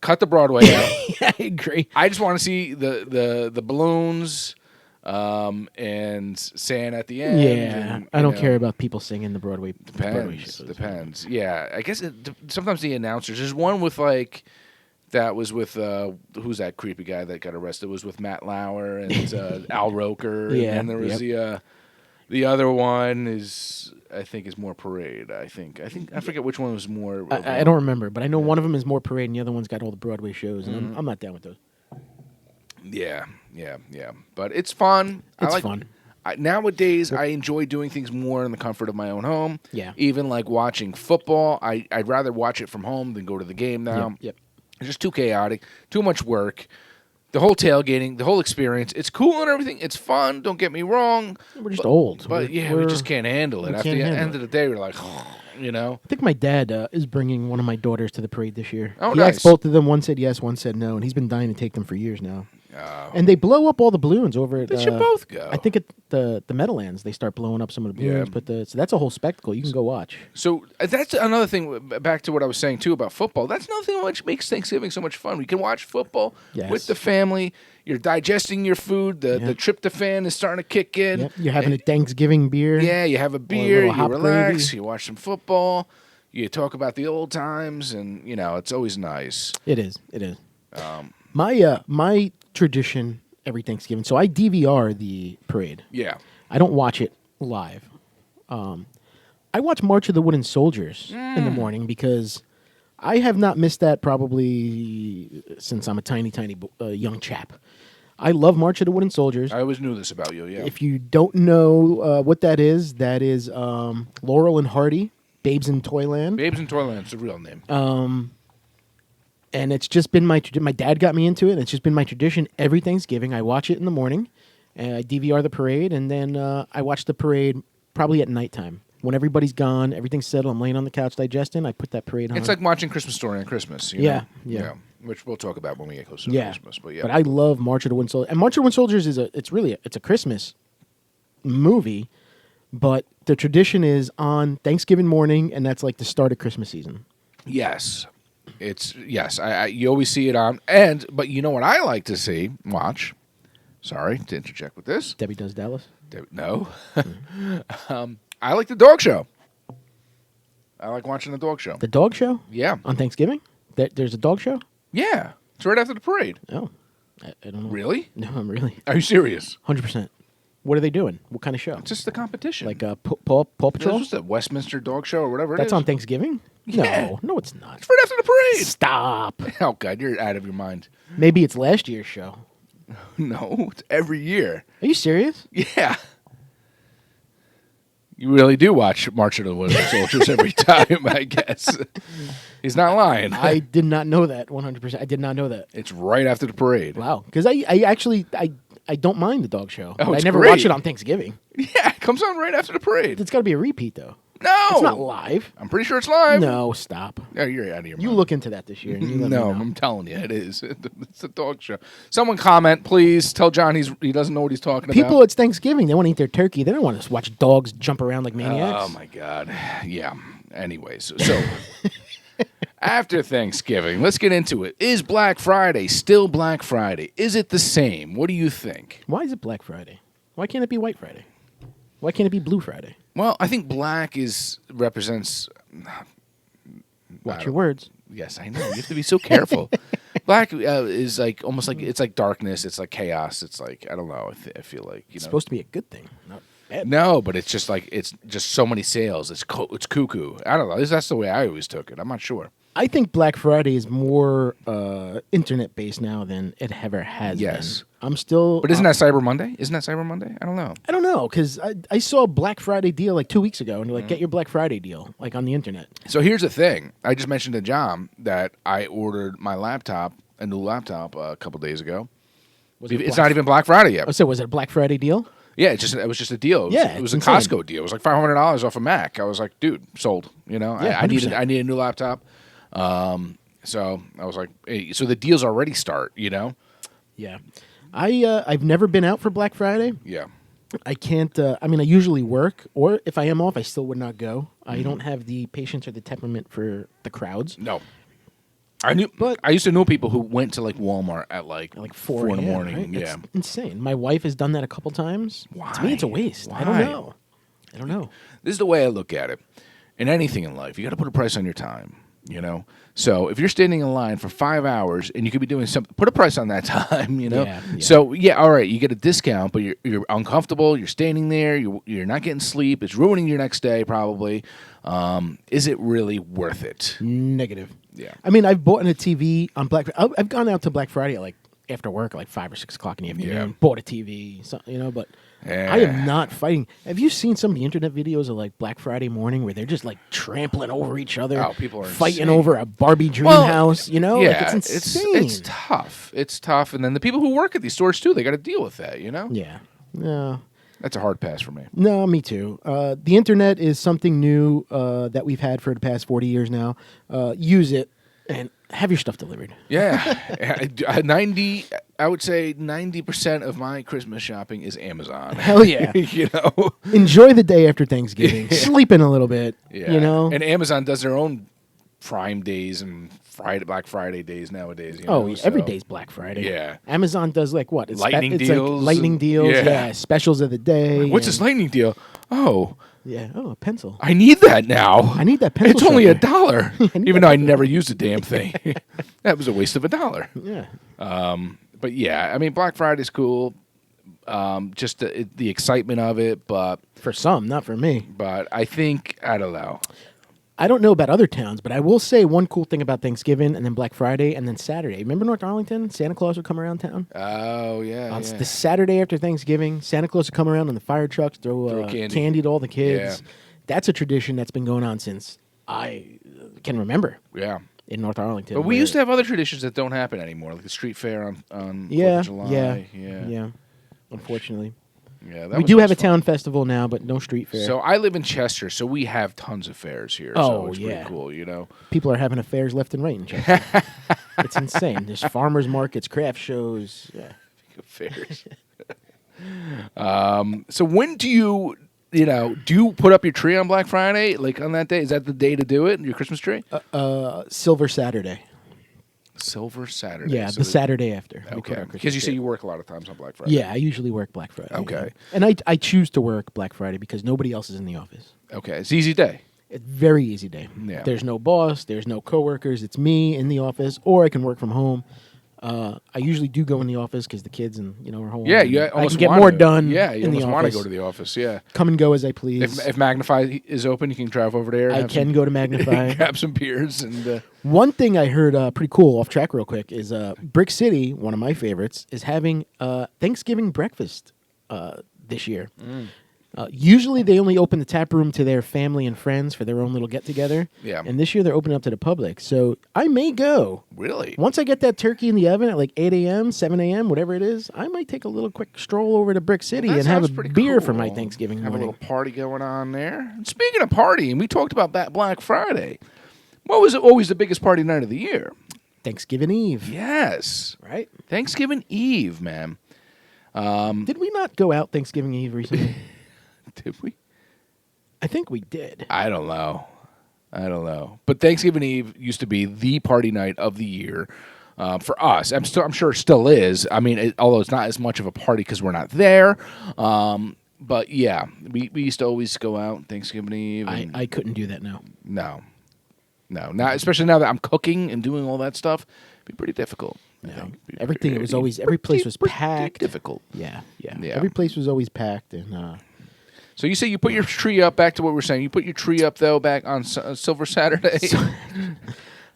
Cut the Broadway out. Yeah, I agree. I just want to see the balloons and Santa at the end. Yeah, and, I don't care about people singing the Broadway Depends. shows. Depends. Yeah, I guess sometimes the announcers. There's one with like. That was with who's that creepy guy that got arrested? It was with Matt Lauer and Al Roker. Yeah, And then there was the other one is I think is more parade. I forget which one was more. I don't remember, but I know one of them is more parade, and the other one's got all the Broadway shows, and I'm not down with those. Yeah. But it's fun. It's fun. Nowadays, I enjoy doing things more in the comfort of my own home. Yeah. Even like watching football, I'd rather watch it from home than go to the game now. Yep. It's just too chaotic, too much work. The whole tailgating, the whole experience, it's cool and everything. It's fun, don't get me wrong. We're just old. But we just can't handle it. we After can't the handle end of the day, we're like, you know. I think my dad is bringing one of my daughters to the parade this year. Oh, he nice. asked both of them. One said yes, one said no, and he's been dying to take them for years now. Oh. And they blow up all the balloons over at. They should both go. I think at the Meadowlands they start blowing up some of the balloons, but so that's a whole spectacle. You can go watch. So that's another thing. Back to what I was saying too about football. That's another thing which makes Thanksgiving so much fun. We can watch football with the family. You're digesting your food. The tryptophan is starting to kick in. Yep. You're having a Thanksgiving beer. Yeah, you have a beer. hot You relax. gravy. You watch some football. You talk about the old times, and it's always nice. It is. It is. My tradition every Thanksgiving. So I DVR the parade. Yeah. I don't watch it live. I watch March of the Wooden Soldiers in the morning because I have not missed that probably since I'm a tiny young chap. I love March of the Wooden Soldiers. I always knew this about you. Yeah. If you don't know what that is Laurel and Hardy, Babes in Toyland. Babes in Toyland's the real name. And it's just been my dad got me into it, and it's just been my tradition every Thanksgiving. I watch it in the morning, and I DVR the parade, and then I watch the parade probably at nighttime. When everybody's gone, everything's settled, I'm laying on the couch digesting, I put that parade on. It's like watching Christmas Story on Christmas. Yeah. Which we'll talk about when we get closer to Christmas. But But I love March of the Wooden Soldiers. And March of the Wooden Soldiers it's a Christmas movie, but the tradition is on Thanksgiving morning, and that's like the start of Christmas season. Yes. You always see it on, but you know what I like to watch. Sorry to interject with this. Debbie Does Dallas? No. I like the dog show. I like watching the dog show. The dog show? Yeah. On Thanksgiving? There's a dog show? Yeah. It's right after the parade. Oh. I don't know. Really? No, I'm really. Are you serious? 100%. What are they doing? What kind of show? It's just the competition. Like Paw Patrol? It's just a Westminster dog show or whatever That's it is. on Thanksgiving? Yeah. No, it's not. It's right after the parade. Stop. Oh, God, you're out of your mind. Maybe it's last year's show. No, it's every year. Are you serious? Yeah. You really do watch March of the Wooden Soldiers every time, I guess. He's not lying. I did not know that 100%. I did not know that. It's right after the parade. Wow. Because I actually don't mind the dog show. Oh, I it's never great. watch it on Thanksgiving. Yeah, it comes on right after the parade. It's got to be a repeat, though. No. It's not live. I'm pretty sure it's live. No, stop. Yeah, you're out of your mind. You look into that this year. And you let me No, know. I'm telling you, it is. It's a dog show. Someone comment, please. Tell John he doesn't know what he's talking People, about. it's Thanksgiving. They want to eat their turkey. They don't want to watch dogs jump around like maniacs. Oh, my God. Yeah. Anyways, so after Thanksgiving, let's get into it. Is Black Friday still Black Friday? Is it the same? What do you think? Why is it Black Friday? Why can't it be White Friday? Why can't it be Blue Friday? Well, I think black represents. Watch your words. Yes, I know. You have to be so careful. Black is like almost like it's like darkness. It's like chaos. It's like I don't know. I feel like It's supposed to be a good thing, not bad. No, but it's just like it's just so many sales. It's cuckoo. I don't know. That's the way I always took it. I'm not sure. I think Black Friday is more internet based now than it ever has Yes. been. I'm still. But isn't that Cyber Monday? Isn't that Cyber Monday? I don't know. I don't know because I saw a Black Friday deal like 2 weeks ago, and they're like, get your Black Friday deal like on the internet. So here's the thing. I just mentioned to John that I ordered my laptop, a new laptop, a couple days ago. It's not even Black Friday yet. Oh, so was it a Black Friday deal? Yeah, it was just a deal. It was a insane. Costco deal. It was like $500 off a Mac. I was like, dude, sold. You know, Yeah, I 100%. need a new laptop. So I was like, hey, so the deals already start. You know. Yeah. I've never been out for Black Friday. Yeah. I can't. I usually work, or if I am off, I still would not go. I don't have the patience or the temperament for the crowds. No. I used to know people who went to like Walmart at like 4 in the morning. Right? Yeah. It's insane. My wife has done that a couple times. Why? To me, it's a waste. I Why? don't know. This is the way I look at it. In anything in life, you got to put a price on your time. You know, so if you're standing in line for 5 hours and you could be doing something, put a price on that time. You know, Yeah. So yeah, all right, you get a discount, but you're uncomfortable. You're standing there. You're not getting sleep. It's ruining your next day probably. Is it really worth it? Negative. Yeah. I've bought a TV on Black. I've gone out to Black Friday like after work, like 5 or 6 o'clock in the afternoon. Yeah. Bought a TV, but. Yeah. I am not fighting. Have you seen some of the internet videos of like Black Friday morning where they're just like trampling over each other? Oh, people are fighting insane. over a Barbie dream house. You know, Yeah, like, it's insane. It's tough. It's tough, and then the people who work at these stores too, they got to deal with that. You know. Yeah. No. That's a hard pass for me. No, me too. The internet is something new that we've had for the past 40 years now. Use it and have your stuff delivered. Yeah, I would say 90% of my Christmas shopping is Amazon. Hell yeah. You know. Enjoy the day after Thanksgiving. Sleep in a little bit. Yeah. You know. And Amazon does their own Prime days and Black Friday days nowadays. You know, Yeah, every day's Black Friday. Yeah. Amazon does like what? It's Lightning it's deals. Like lightning deals. Yeah. Yeah. Specials of the day. What's this lightning deal? Oh, Yeah. Oh, a pencil. I need that now. I need that pencil. It's only sharpener. $1, even though I never used the damn thing. That was a waste of $1. Yeah. But yeah, Black Friday's cool. Just the excitement of it, but For some, not for me. I think I don't know. I don't know about other towns, but I will say one cool thing about Thanksgiving and then Black Friday and then Saturday. Remember North Arlington? Santa Claus would come around town. Oh yeah, On yeah. the Saturday after Thanksgiving, Santa Claus would come around in the fire trucks, throw candy to all the kids. Yeah. That's a tradition that's been going on since I can remember. Yeah. In North Arlington. But we used to have other traditions that don't happen anymore, like the street fair on 4th yeah, of July. yeah. Unfortunately. Yeah, we do have a town festival now, but no street fair. So I live in Chester, so we have tons of fairs here. Oh, so it's yeah. pretty cool, you know. People are having affairs left and right in Chester. It's insane. There's farmers markets, craft shows. Yeah. Fairs. So when do you put up your tree on Black Friday? Like on that day? Is that the day to do it? Your Christmas tree? Silver Saturday. Silver Saturday. Yeah, so the Saturday after. Okay. Because you say you work a lot of times on Black Friday. Yeah, I usually work Black Friday. Okay. Yeah. And I choose to work Black Friday because nobody else is in the office. Okay. It's an easy day. It's a very easy day. Yeah. There's no boss. There's no coworkers. It's me in the office, or I can work from home. I usually do go in the office because the kids are home. Yeah, you I can get more done. Yeah, you in the almost want to office. go to the office. Yeah. Come and go as I please. If Magnify is open, you can drive over there. I can go to Magnify. Grab some beers and. One thing I heard pretty cool off track real quick is Brick City, one of my favorites, is having Thanksgiving breakfast this year. Usually they only open the tap room to their family and friends for their own little get together. Yeah. And this year they're opening up to the public. So I may go. Really? Once I get that turkey in the oven at like 8 a.m., 7 a.m., whatever it is, I might take a little quick stroll over to Brick City and have a beer for my Thanksgiving morning. Have a little party going on there. And speaking of partying, we talked about that Black Friday. What was always the biggest party night of the year? Thanksgiving Eve. Yes. Right? Thanksgiving Eve, man. Did we not go out Thanksgiving Eve recently? Did we? I think we did. I don't know. But Thanksgiving Eve used to be the party night of the year for us. I'm sure it still is. I mean, although it's not as much of a party because we're not there. But yeah, we used to always go out Thanksgiving Eve. I couldn't do that now. No. Not especially now that I'm cooking and doing all that stuff. It'd be pretty difficult. No. Everything. It was always every place was packed. Difficult. Yeah. Every place was always packed and. So you say you put your tree up, back to what we were saying. You put your tree up, though, back on Silver Saturday?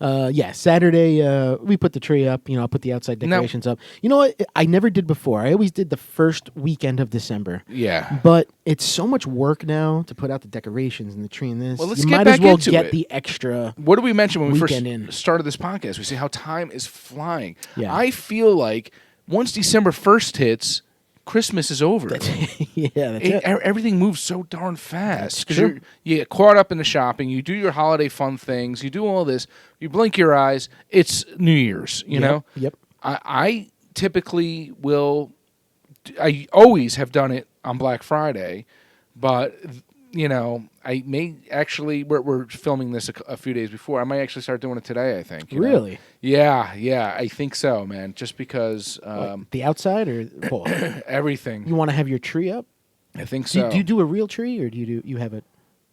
Yeah, Saturday, we put the tree up. I put the outside decorations up. You know what? I never did before. I always did the first weekend of December. Yeah. But it's so much work now to put out the decorations and the tree and this. Well, let's you get might back as well into get it. the extra. What did we mention when we first in. started this podcast? We say how time is flying. Yeah. I feel like once December 1st hits, Christmas is over. That's it. Everything moves so darn fast That's true. because you get caught up in the shopping. You do your holiday fun things. You do all this. You blink your eyes. It's New Year's. You know. Yep. I typically will. I always have done it on Black Friday, but I may actually. We're filming this a few days before. I might actually start doing it today. I think. Really? Know? Yeah. I think so, man. Just because the outside or both? Everything. You want to have your tree up? I think so. Do you do a real tree or do you have it?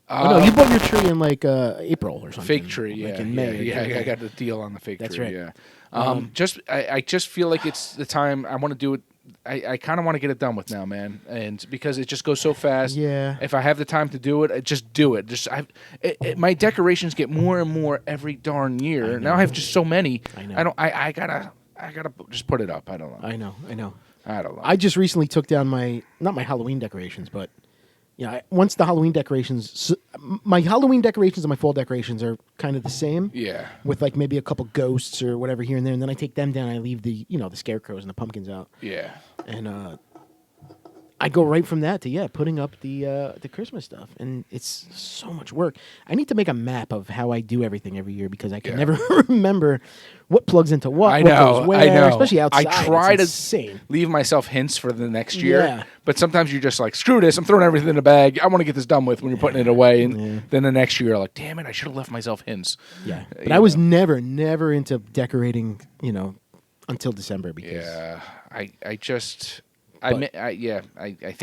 No, you bought your tree in like April or something. Fake tree, yeah. Like in May. Yeah, I got the deal on the fake That's tree. right. Yeah. I just feel like it's the time. I want to do it. I kind of want to get it done with now, man, and because it just goes so fast. Yeah. If I have the time to do it, I just do it. My decorations get more and more every darn year. Now I have just so many. I know. I gotta just put it up. I don't know. I know. I don't know. I just recently took down not my Halloween decorations, but once the Halloween decorations, my Halloween decorations and my fall decorations are kind of the same. Yeah. With like maybe a couple ghosts or whatever here and there, and then I take them down. And I leave the the scarecrows and the pumpkins out. Yeah. And I go right from that to putting up the Christmas stuff, and it's so much work. I need to make a map of how I do everything every year because I can never remember what plugs into what. I what know, goes where, I know. Especially outside. I try it's to insane. leave myself hints for the next year, Yeah. but sometimes you're just like, screw this, I'm throwing everything in a bag. I want to get this done with when you're putting it away, and then the next year you're like, damn it, I should have left myself hints. Yeah, but I was never into decorating, until December because. Yeah, I think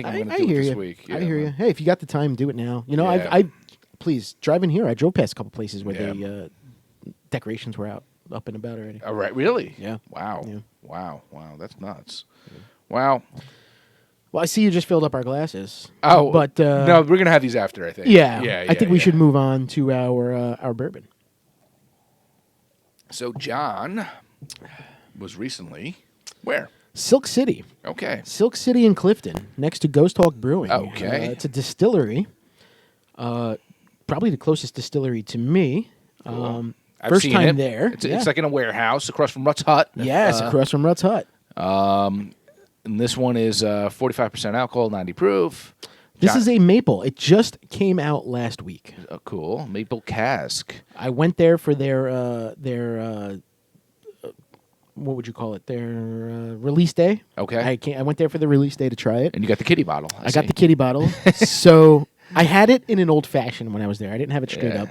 I'm going to do it this week. I hear you. Hey, if you got the time, do it now. I please drive in here. I drove past a couple places where the decorations were up and about already. All right, really? Yeah. Wow. Yeah. Wow. That's nuts. Yeah. Wow. Well, I see you just filled up our glasses. Oh, but no, we're gonna have these after. I think. Yeah, I think we should move on to our bourbon. So John was recently where? Silk City. Okay. Silk City in Clifton, next to Ghost Hawk Brewing. Okay. It's a distillery. Probably the closest distillery to me. Cool. I've First seen time it. there. It's like in a warehouse across from Rutt's Hut. Yes, across from Rutt's Hut. And this one is 45% alcohol, 90 proof. This is a maple. It just came out last week. Cool. Maple cask. I went there for their what would you call it? Their release day. Okay. I went there for the release day to try it. And you got the kitty bottle. I got the kitty bottle. So I had it in an old fashioned when I was there. I didn't have it straight up.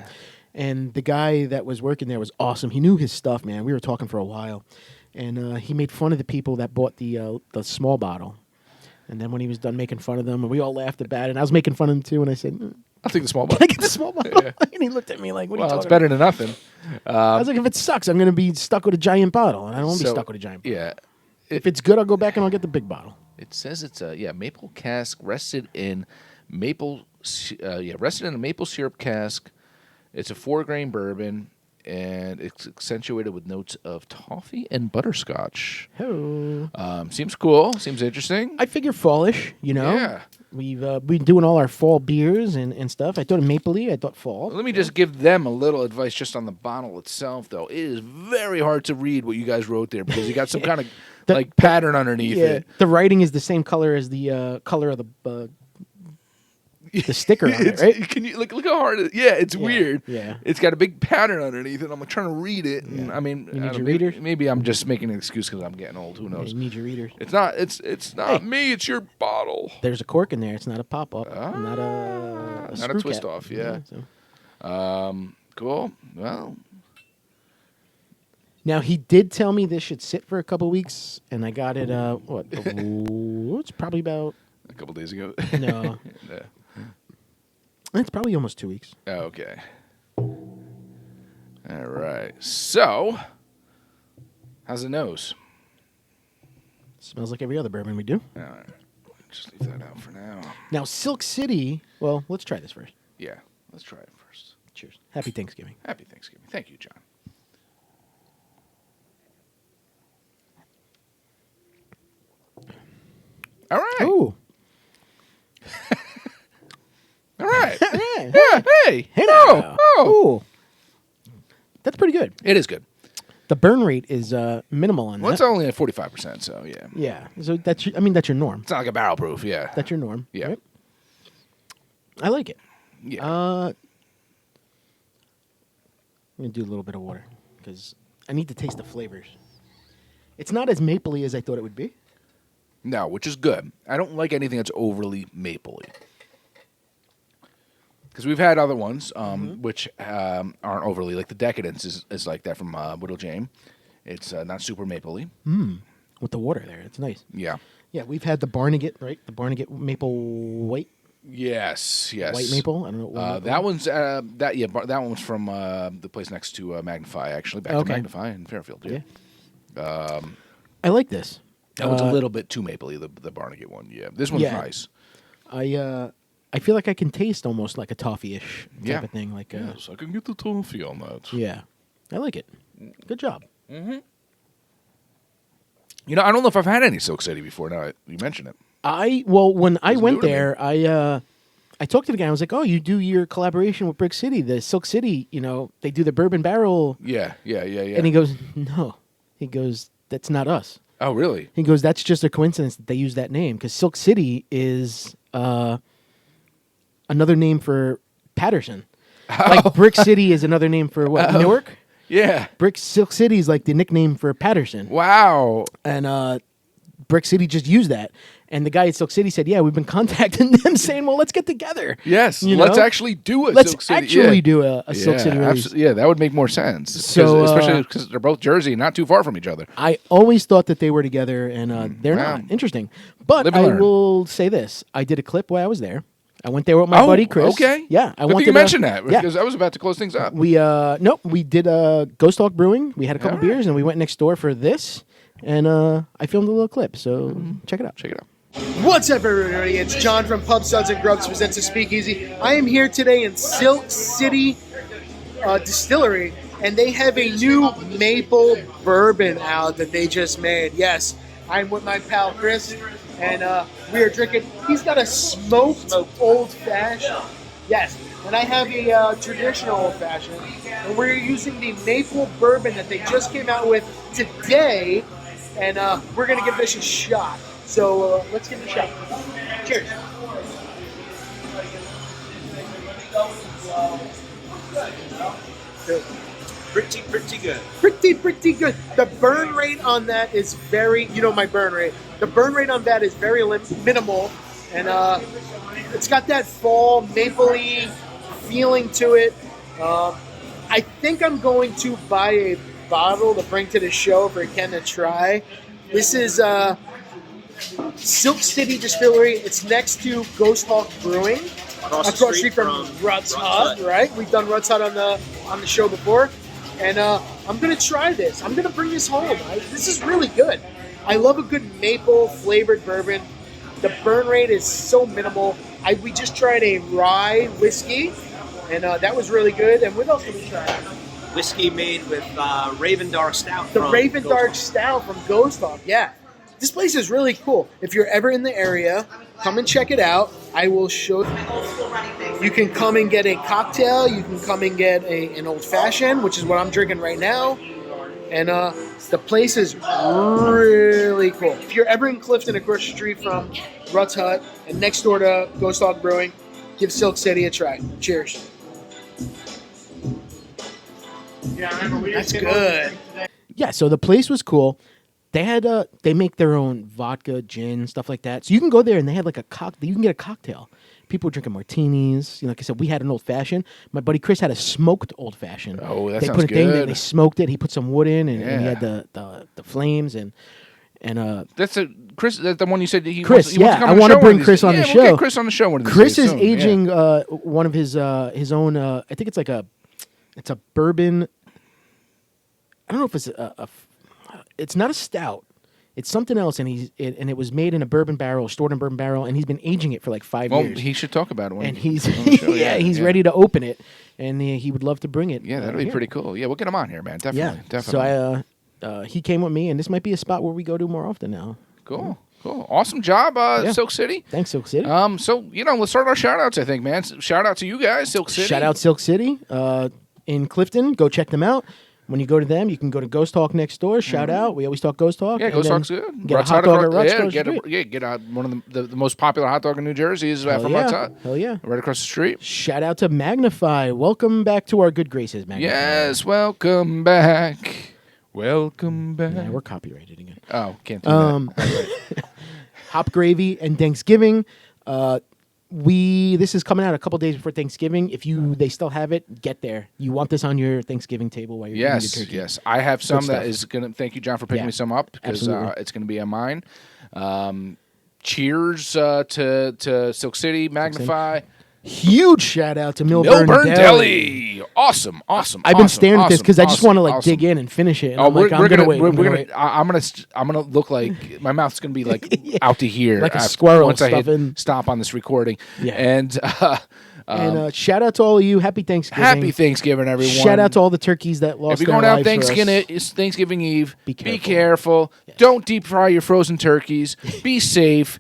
And the guy that was working there was awesome. He knew his stuff, man. We were talking for a while. And he made fun of the people that bought the small bottle. And then when he was done making fun of them, and we all laughed about it, and I was making fun of him too, and I said, I'll take the small "Can bottle. I get the small bottle?" Yeah. And he looked at me like, "What are you Well, talking it's better about?" than nothing. I was like, "If it sucks, I'm going to be stuck with a giant bottle, and I don't want to be stuck with a giant bottle. Yeah. If it's good, I'll go back and I'll get the big bottle." It says it's a maple cask rested in maple rested in a maple syrup cask. It's a 4-grain bourbon, and it's accentuated with notes of toffee and butterscotch. Oh. Seems cool. Seems interesting. I figure fallish, you know. Yeah. We've been doing all our fall beers and stuff. I thought mapley. I thought fall. Let me just give them a little advice just on the bottle itself, though. It is very hard to read what you guys wrote there because you got some kind of pattern underneath it. The writing is the same color as the color of the sticker on it, right? Can you look how hard it is? Yeah, it's weird. Yeah. It's got a big pattern underneath it. I'm like trying to read it. And, I mean, You need your maybe, readers? maybe I'm just making an excuse because I'm getting old. Who knows? You need your readers. It's not. It's not me. It's your bottle. There's a cork in there. It's not a pop up. Not Not a screw twist cap. off. Yeah. So. Cool. Well, Now he did tell me this should sit for a couple weeks, and I got it. It's probably about a couple days ago. no. Yeah. It's probably almost 2 weeks. Okay. All right. So, how's the nose? Smells like every other bourbon we do. All right. Just leave that out for now. Now Silk City. Well, let's try this first. Yeah. Let's try it first. Cheers. Happy Thanksgiving. Happy Thanksgiving. Thank you, John. All right. Ooh. All right. Yeah. Yeah. Hey. Hey Oh. now. Oh. Ooh. That's pretty good. It is good. The burn rate is minimal on Well, that. it's only at 45%, so yeah. Yeah. So that's that's your norm. It's not like a barrel proof, yeah. That's your norm. Yeah. Right? I like it. Yeah. I'm gonna do a little bit of water because I need to taste the flavors. It's not as mapley as I thought it would be. No, which is good. I don't like anything that's overly mapley. Because we've had other ones which aren't overly, like the Decadence is like that from Whittle James. It's not super mapley. With the water there. It's nice. Yeah. Yeah, we've had the Barnegat, right? The Barnegat maple white Yes. white maple. I don't know what that one's that one was from the place next to Magnify, actually, back to Magnify in Fairfield. Yeah. I like this. That one's a little bit too mapley, the Barnegat one. Yeah. This one's nice. I feel like I can taste almost like a toffee-ish type of thing. Like yes, I can get the toffee on that. yeah, I like it. Good job. You know, I don't know if I've had any Silk City before. Now that you mention it. When I Doesn't went do it to there, I talked to the guy. I was like, "Oh, you do your collaboration with Brick City, the Silk City. You know, they do the bourbon barrel." Yeah. And he goes, "No," he goes, "That's not us." Oh, really? He goes, "That's just a coincidence that they use that name because Silk City is another name for Patterson. Like Brick City is another name for what? Newark? Yeah. Silk City is like the nickname for Patterson. Wow. And Brick City just used that. And the guy at Silk City said, "Yeah, we've been contacting them saying, well, let's get together." Yes. You Let's know? actually do a Let's Silk City. actually do a Silk City release. Yeah, that would make more sense. So, especially because they're both Jersey, not too far from each other. I always thought that they were together, and they're Wow. not. Interesting. But Live and I learn. will say this. I did a clip while I was there. I went there with my buddy Chris. Okay. Yeah. I Good thing wanted you to mentioned that Yeah. because I was about to close things up. We we did Ghost Hawk Brewing. We had a couple All right. beers, and we went next door for this, and I filmed a little clip. So check it out. Check it out. What's up, everybody? It's John from Pub Suds and Grubs presents a Speakeasy. I am here today in Silk City Distillery, and they have a new maple bourbon out that they just made. Yes, I'm with my pal Chris, and we are drinking. He's got a smoked old-fashioned. Yes, and I have a traditional old-fashioned, and we're using the maple bourbon that they just came out with today, and we're going to give this a shot. So let's give it a shot. Cheers. Good. Pretty good. Pretty good. The burn rate on that is very, my burn rate. The burn rate on that is very minimal, and it's got that fall mapley feeling to it. I think I'm going to buy a bottle to bring to the show for Ken to try. This is Silk City Distillery. It's next to Ghost Hawk Brewing, across the street from Ruts Hut. Right? We've done Ruts Hut on the show before, and I'm gonna try this. I'm gonna bring this home. This is really good. I love a good maple flavored bourbon. The burn rate is so minimal. We just tried a rye whiskey, and that was really good. And what else did we try? Whiskey made with Raven Dark Stout. The Raven Dark Stout from Ghost Hawk. Yeah. This place is really cool. If you're ever in the area, come and check it out. I will show you. You can come and get a cocktail. You can come and get an old-fashioned, which is what I'm drinking right now. And the place is really cool. If you're ever in Clifton, across the street from Ruts Hut and next door to Ghost Hawk Brewing, give Silk City a try. Cheers. That's good. Yeah, so the place was cool. They had they make their own vodka, gin, stuff like that. So you can go there and they had like a cocktail. You can get a cocktail. People were drinking martinis. Like I said, we had an old fashioned. My buddy Chris had a smoked old fashioned. Oh, that they sounds put a good. thing there, they smoked it. He put some wood in, and, Yeah. and he had the flames and That's Chris. That's the one you said he Chris, wants, he wants yeah, to come I on the wanna show bring one of these Chris days. on the Yeah, show. We'll get Chris on the show one of these Chris days is soon. aging one of his own. I think it's like it's a bourbon. I don't know if it's it's not a stout. It's something else, and it was made in a bourbon barrel, stored in a bourbon barrel, and he's been aging it for like 5 Well, years. he should talk about it when and he's he's on the show. he's ready to open it, and he would love to bring it. Yeah, that'd be here. pretty cool. Yeah, we'll get him on here, man. Definitely, Yeah, definitely. So he came with me, and this might be a spot where we go to more often now. Cool. Awesome job, Silk City. Thanks, Silk City. So let's start our shout outs. I think, man. Shout out to you guys, Silk City. Shout out Silk City in Clifton. Go check them out. When you go to them, you can go to Ghost Hawk next door. Shout out. We always talk Ghost Hawk. Yeah, and Ghost then Hawk's good. Get Ruts a hot Hut dog at across- Ruts. yeah, Goes get great. one of the most popular hot dog in New Jersey is from Ruts Hut. Hell yeah. Right across the street. Shout out to Magnify. Welcome back to our good graces, Magnify. Yes, welcome back. Welcome back. Yeah, we're copyrighted again. Oh, can't do that. Hop Gravy and Thanksgiving. This is coming out a couple days before Thanksgiving. If they still have it, get there. You want this on your Thanksgiving table while you're eating your turkey. Yes. I have some that stuff. is gonna. Thank you, John, for picking Yeah, me some up because absolutely. it's gonna be on mine. Cheers to Silk City, Magnify, Huge shout out to Millburn Deli. Awesome. I've been staring at this because I just want to dig in and finish it. And I'm like, I'm gonna wait. I'm gonna look like my mouth's gonna be like out to here, Like a squirrel once I hit stuffing. stop on this recording. Yeah. And And shout out to all of you. Happy Thanksgiving. happy Thanksgiving, everyone. Shout out to all the turkeys that lost If you're their going out lives for us. it's Thanksgiving Eve, Be be careful. careful. Don't deep fry your frozen turkeys. Be safe.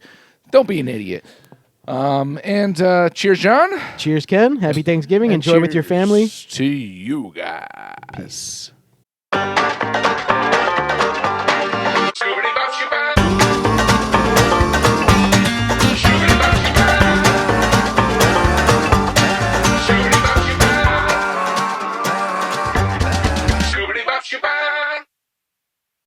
Don't be an idiot. Cheers, John. Cheers, Ken. Happy Thanksgiving. And Enjoy with your family. cheers to you guys.